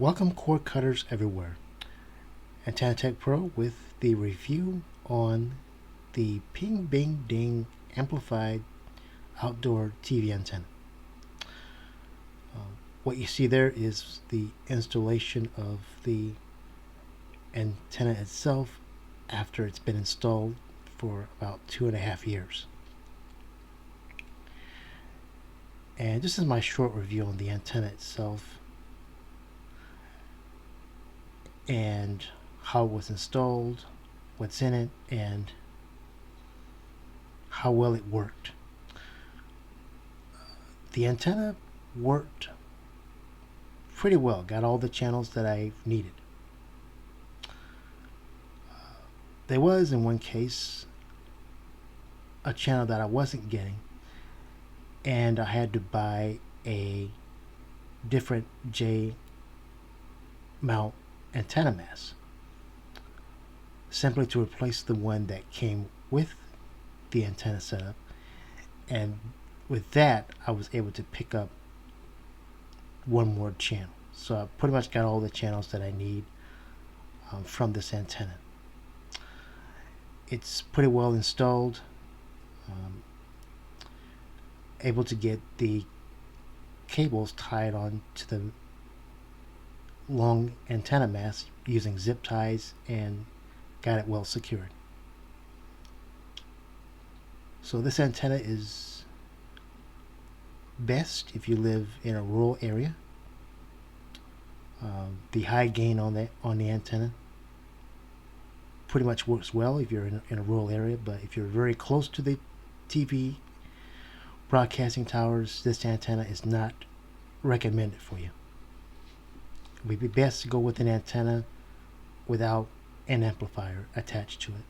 Welcome cord cutters everywhere. Antenna Tech Pro with the review on the PingBingDing amplified outdoor TV antenna. What you see there is the installation of the antenna itself after it's been installed for about 2.5 years. And this is my short review on the antenna itself and how it was installed, what's in it, and how well it worked. The antenna worked pretty well, got all the channels that I needed. There was, in one case, a channel that I wasn't getting, and I had to buy a different J mount antenna mass simply to replace the one that came with the antenna setup, and with that I was able to pick up one more channel. So I pretty much got all the channels that I need from this antenna. It's pretty well installed, able to get the cables tied on to the long antenna mast using zip ties and got it well secured. So this antenna is best if you live in a rural area. The high gain on the antenna pretty much works well if you're in a rural area, but if you're very close to the TV broadcasting towers, this antenna is not recommended for you. It would be best to go with an antenna without an amplifier attached to it.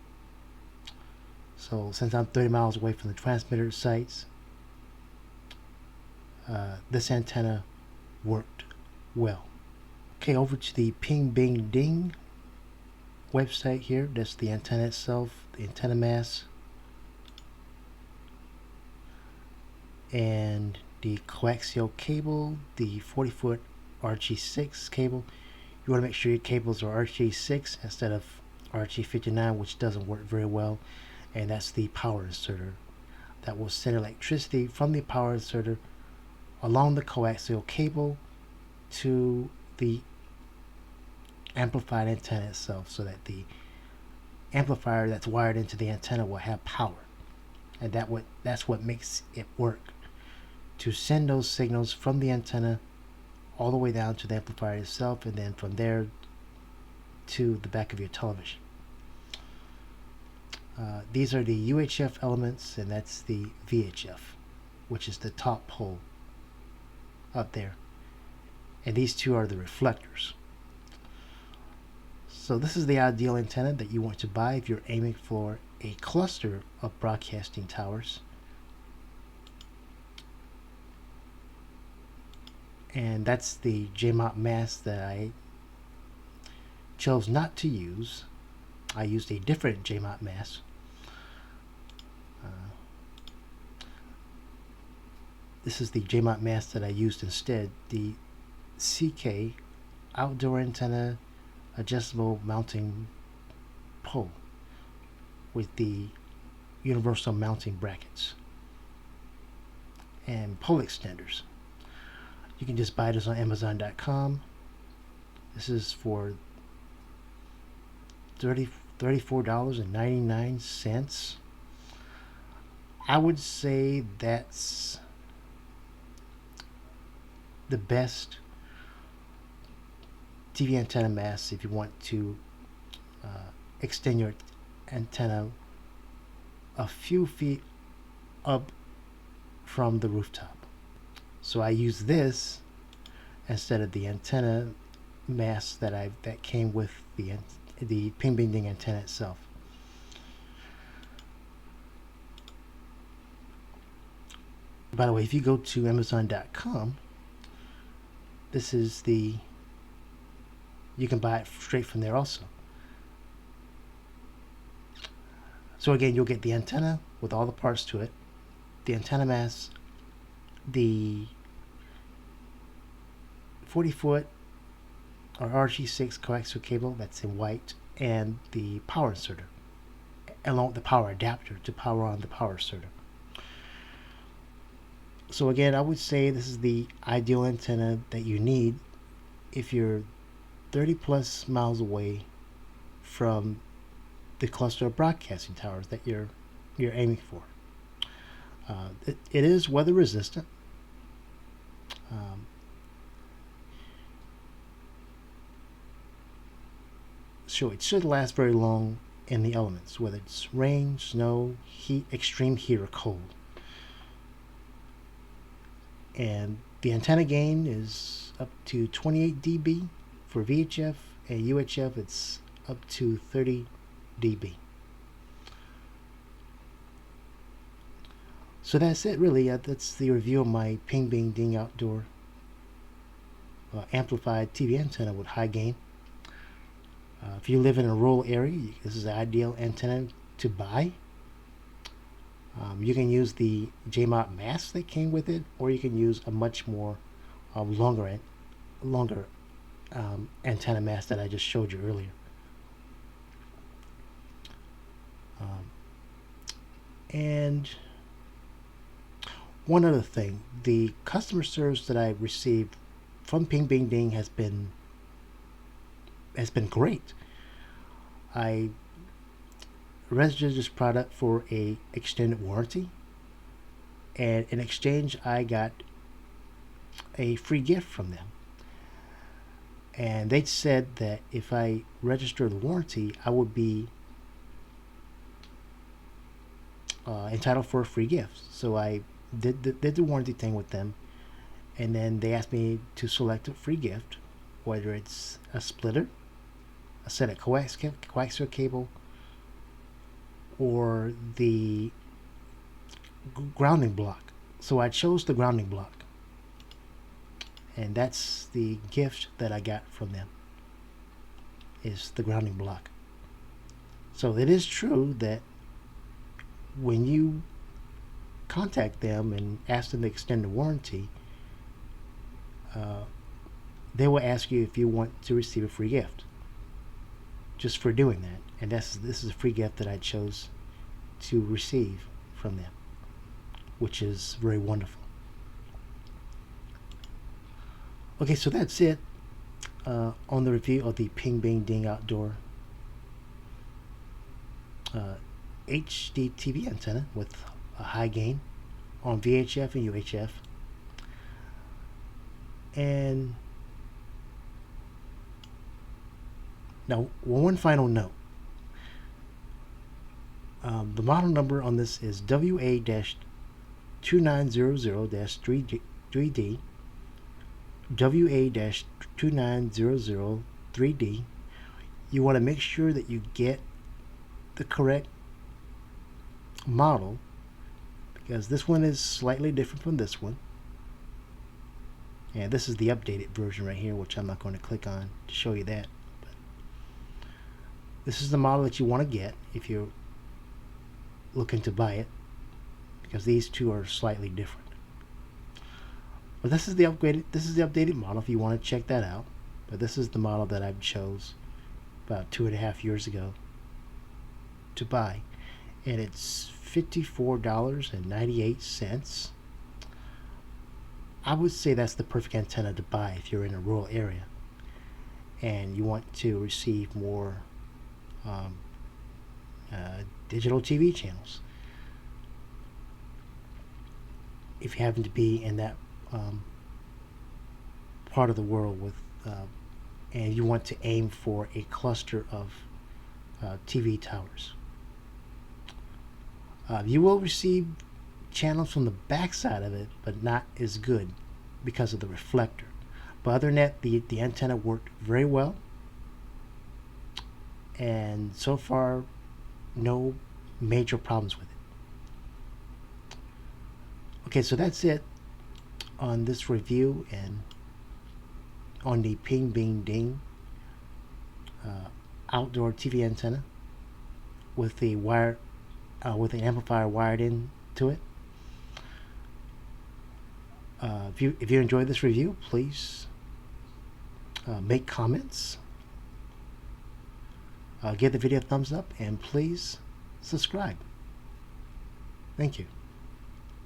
So since I'm 30 miles away from the transmitter sites, this antenna worked well. Okay, over to the PingBingDing website here. That's the antenna itself, the antenna mass, and the coaxial cable, the 40-foot RG6 cable. You want to make sure your cables are RG6 instead of RG59, which doesn't work very well. And that's the power inserter that will send electricity from the power inserter along the coaxial cable to the amplified antenna itself, so that the amplifier that's wired into the antenna will have power. And that's what makes it work, to send those signals from the antenna all the way down to the amplifier itself, and then from there to the back of your television. These are the UHF elements, and that's the VHF, which is the top pole up there, and these two are the reflectors. So this is the ideal antenna that you want to buy if you're aiming for a cluster of broadcasting towers. And that's the J-mount mast that I chose not to use. I used a different J-mount mast. This is the J-mount mast that I used instead, the CK outdoor antenna adjustable mounting pole with the universal mounting brackets and pole extenders. You can just buy this on Amazon.com. This is for $34.99. I would say that's the best TV antenna mast if you want to extend your antenna a few feet up from the rooftop. So I use this instead of the antenna mast that came with the PingBingDing antenna itself. By the way, if you go to Amazon.com, this is you can buy it straight from there also. So again, you'll get the antenna with all the parts to it, the antenna mast, the 40-foot or RG6 coaxial cable that's in white, and the power inserter, along with the power adapter to power on the power inserter. So again, I would say this is the ideal antenna that you need if you're 30 plus miles away from the cluster of broadcasting towers that you're aiming for. It is weather resistant. So it should last very long in the elements, whether it's rain, snow, heat, extreme heat, or cold. And the antenna gain is up to 28 dB for VHF, and UHF it's up to 30 dB. So that's it, really. That's the review of my PingBingDing outdoor amplified TV antenna with high gain. If you live in a rural area, this is the ideal antenna to buy. You can use the JMOT mask that came with it, or you can use a much more longer antenna mask that I just showed you earlier. And one other thing, the customer service that I received from PingBingDing has been great. I registered this product for a extended warranty, and in exchange I got a free gift from them. And they said that if I register the warranty, I would be entitled for a free gift. So I did the warranty thing with them, and then they asked me to select a free gift, whether it's a splitter, a set of coaxial cable, or the grounding block. So I chose the grounding block, and that's the gift that I got from them, is the grounding block. So it is true that when you contact them and ask them to extend the warranty, they will ask you if you want to receive a free gift just for doing that. And this is a free gift that I chose to receive from them, which is very wonderful. Okay, so that's it on the review of the PingBingDing outdoor HD TV antenna with a high gain on VHF and UHF. And now, one final note. The model number on this is WA-2900-3D, WA-2900-3D. You want to make sure that you get the correct model, because this one is slightly different from this one. And this is the updated version right here, which I'm not going to click on to show you that. But this is the model that you want to get if you're looking to buy it, because these two are slightly different. But this is the updated model if you want to check that out. But this is the model that I chose about 2.5 years ago to buy, and it's $54.98. I would say that's the perfect antenna to buy if you're in a rural area and you want to receive more digital TV channels. If you happen to be in that part of the world with and you want to aim for a cluster of TV towers. You will receive channels from the back side of it, but not as good because of the reflector. But other than that, the antenna worked very well, and so far no major problems with it. Okay, so that's it on this review and on the PingBingDing outdoor TV antenna with the wire with an amplifier wired into it. If you enjoyed this review, please make comments, give the video a thumbs up, and please subscribe. Thank you.